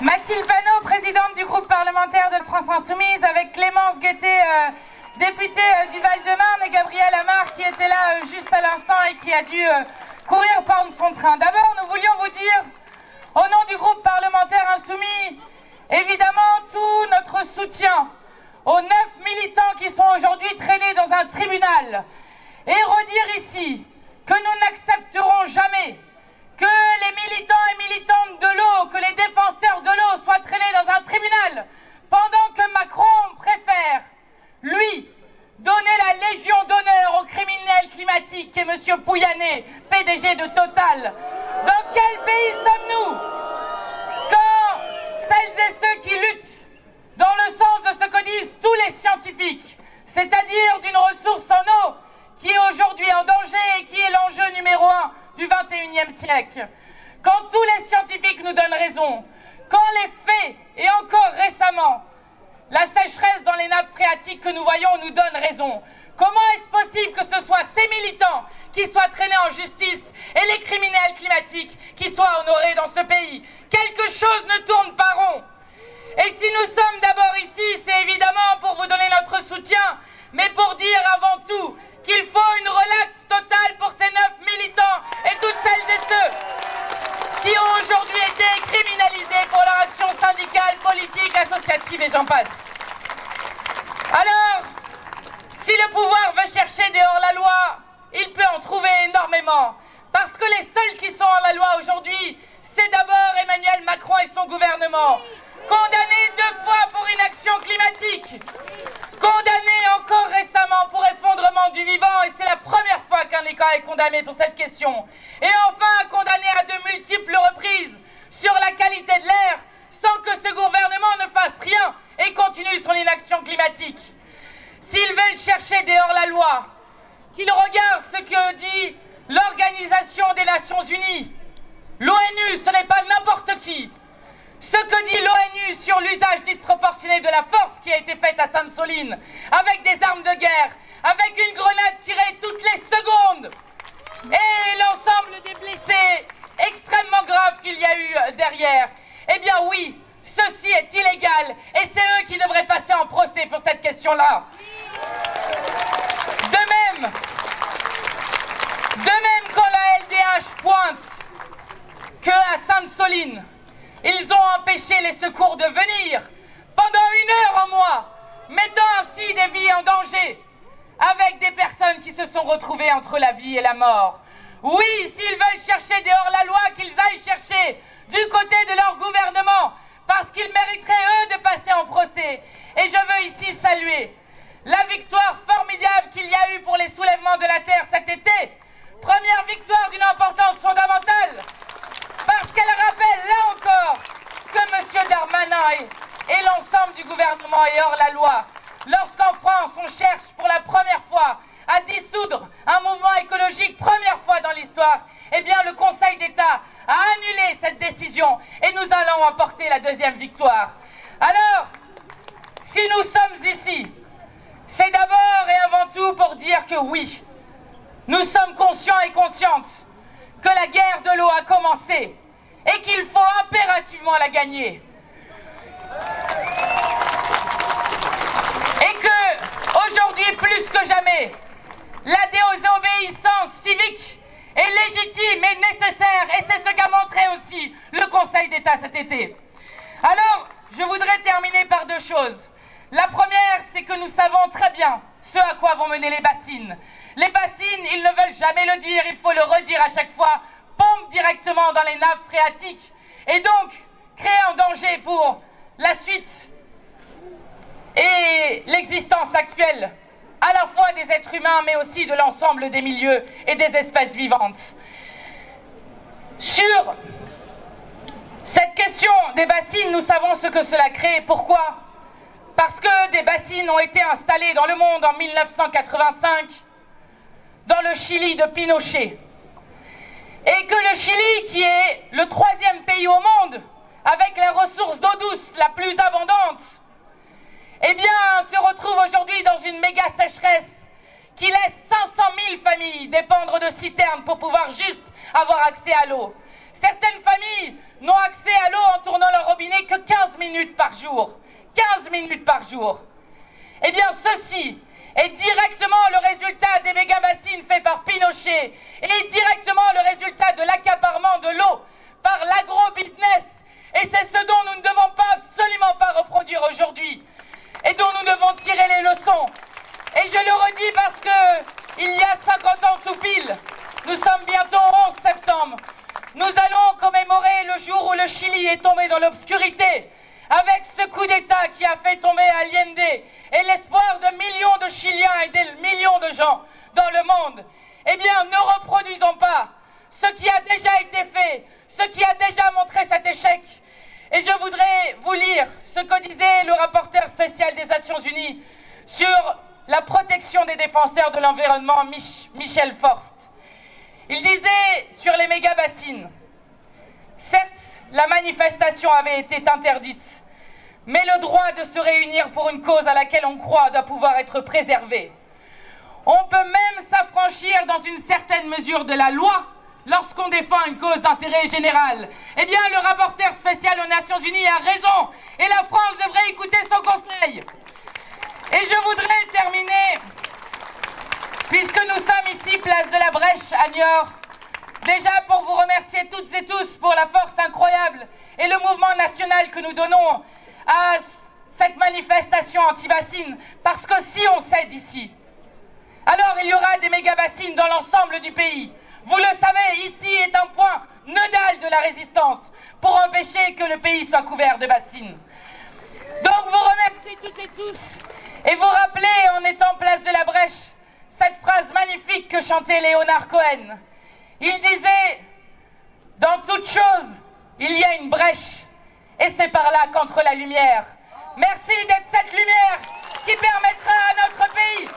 Mathilde Panot, présidente du groupe parlementaire de France Insoumise, avec Clémence Guettet, députée du Val-de-Marne, et Gabriel Amar qui était là juste à l'instant et qui a dû courir prendre son train. D'abord, nous voulions vous dire, au nom du groupe parlementaire Insoumis, évidemment tout notre soutien aux 9 militants qui sont aujourd'hui traînés dans un tribunal, et redire ici que nous n'accepterons jamais que les militants et militantes de l'eau, que les défenseurs de l'eau soient traînés dans un tribunal, pendant que Macron préfère, lui, donner la Légion d'honneur au criminel climatique qui est M. Pouyanné, PDG de Total. Dans quel pays sommes-nous quand celles et ceux qui luttent dans le sens de ce que disent tous les scientifiques, c'est-à-dire d'une ressource en eau qui est aujourd'hui en danger et qui est l'enjeu numéro 1 du XXIe siècle. Quand tous les scientifiques nous donnent raison, quand les faits, et encore récemment, la sécheresse dans les nappes phréatiques que nous voyons nous donne raison, comment est-ce possible que ce soit ces militants qui soient traînés en justice et les criminels climatiques qui soient honorés dans ce pays? Quelque chose ne tourne pas rond. Et si nous sommes d'abord ici, c'est évidemment pour vous donner notre soutien, mais pour dire avant tout qu'il faut une relaxe totale pour ces 9 militants et toutes celles et ceux qui ont aujourd'hui été criminalisés pour leur action syndicale, politique, associative et j'en passe. Alors, si le pouvoir veut chercher des hors-la-loi, il peut en trouver énormément. Parce que les seuls qui sont hors-la-loi aujourd'hui, c'est d'abord Emmanuel Macron et son gouvernement. Condamné 2 fois pour inaction climatique, condamné encore récemment pour effondrement du vivant, et c'est la première fois qu'un État est condamné pour cette question. Et enfin, condamné à de multiples reprises sur la qualité de l'air, sans que ce gouvernement ne fasse rien et continue son inaction climatique. S'ils veulent chercher des hors-la-loi, qu'ils regardent ce que dit l'Organisation des Nations Unies. L'ONU, ce n'est pas n'importe qui. Ce que dit l'ONU sur l'usage disproportionné de la force qui a été faite à Sainte-Soline, avec des armes de guerre, avec une grenade tirée toutes les secondes, et l'ensemble des blessés extrêmement graves qu'il y a eu derrière, eh bien oui, ceci est illégal, et c'est eux qui devraient passer en procès pour cette question-là. De même, quand la LDH pointe qu'à Sainte-Soline, ils ont empêché les secours de venir pendant 1 heure au mois, mettant ainsi des vies en danger, avec des personnes qui se sont retrouvées entre la vie et la mort. Oui, s'ils veulent chercher des hors-la-loi, qu'ils aillent chercher du côté de leur gouvernement, parce qu'ils mériteraient, eux, de passer en procès. Et je veux ici saluer la victoire formidable qu'il y a eu pour les soulèvements de la terre cet été. Première victoire d'une importance fondamentale, parce qu'elle rappelle là encore que M. Darmanin et l'ensemble du gouvernement est hors la loi. Lorsqu'en France on cherche pour la première fois à dissoudre un mouvement écologique, première fois dans l'histoire, eh bien le Conseil d'État a annulé cette décision et nous allons emporter la 2e victoire. Alors, si nous sommes ici, c'est d'abord et avant tout pour dire que oui, nous sommes conscients et conscientes que la guerre de l'eau a commencé et qu'il faut impérativement la gagner. Et que, aujourd'hui plus que jamais, la désobéissance civique est légitime et nécessaire, et c'est ce qu'a montré aussi le Conseil d'État cet été. Alors, je voudrais terminer par 2 choses. La première, c'est que nous savons très bien ce à quoi vont mener les bassines. Les bassines, ils ne veulent jamais le dire, il faut le redire à chaque fois, pompent directement dans les nappes phréatiques et donc créent un danger pour la suite et l'existence actuelle, à la fois des êtres humains mais aussi de l'ensemble des milieux et des espèces vivantes. Sur cette question des bassines, nous savons ce que cela crée. Pourquoi? Parce que des bassines ont été installées dans le monde en 1985, dans le Chili de Pinochet. Et que le Chili, qui est le 3e pays au monde, avec la ressource d'eau douce la plus abondante, eh bien, se retrouve aujourd'hui dans une méga sécheresse qui laisse 500 000 familles dépendre de citernes pour pouvoir juste avoir accès à l'eau. Certaines familles n'ont accès à l'eau en tournant leur robinet que 15 minutes par jour. 15 minutes par jour. Eh bien, ceci est directement le résultat des méga-bassines faits par Pinochet et directement le résultat de l'accaparement de l'eau par l'agro-business. Et c'est ce dont nous ne devons absolument pas reproduire aujourd'hui et dont nous devons tirer les leçons. Et je le redis parce que il y a 50 ans tout pile, nous sommes bientôt au 11 septembre, nous allons commémorer le jour où le Chili est tombé dans l'obscurité avec ce coup d'État qui a fait tomber Allende et l'espoir de millions de Chiliens et de millions de gens dans le monde. Eh bien, ne reproduisons pas ce qui a déjà été fait, ce qui a déjà montré cet échec. Et je voudrais vous lire ce que disait le rapporteur spécial des Nations Unies sur la protection des défenseurs de l'environnement, Michel Forst. Il disait sur les méga-bassines, certes, la manifestation avait été interdite, mais le droit de se réunir pour une cause à laquelle on croit doit pouvoir être préservé. On peut même s'affranchir dans une certaine mesure de la loi lorsqu'on défend une cause d'intérêt général. Eh bien, le rapporteur spécial aux Nations Unies a raison et la France devrait écouter son conseil. Et je voudrais terminer, puisque nous sommes ici, place de la Brèche à Niort, déjà pour vous remercier toutes et tous pour la force incroyable et le mouvement national que nous donnons à cette manifestation anti-bassines, parce que si on cède ici, alors il y aura des méga-bassines dans l'ensemble du pays. Vous le savez, ici est un point nodal de la résistance pour empêcher que le pays soit couvert de bassines. Donc vous remercie toutes et tous et vous rappelez en étant place de la Brèche cette phrase magnifique que chantait Léonard Cohen. Il disait « Dans toute chose, il y a une brèche et c'est par là qu'entre la lumière. » Merci d'être cette lumière qui permettra à notre pays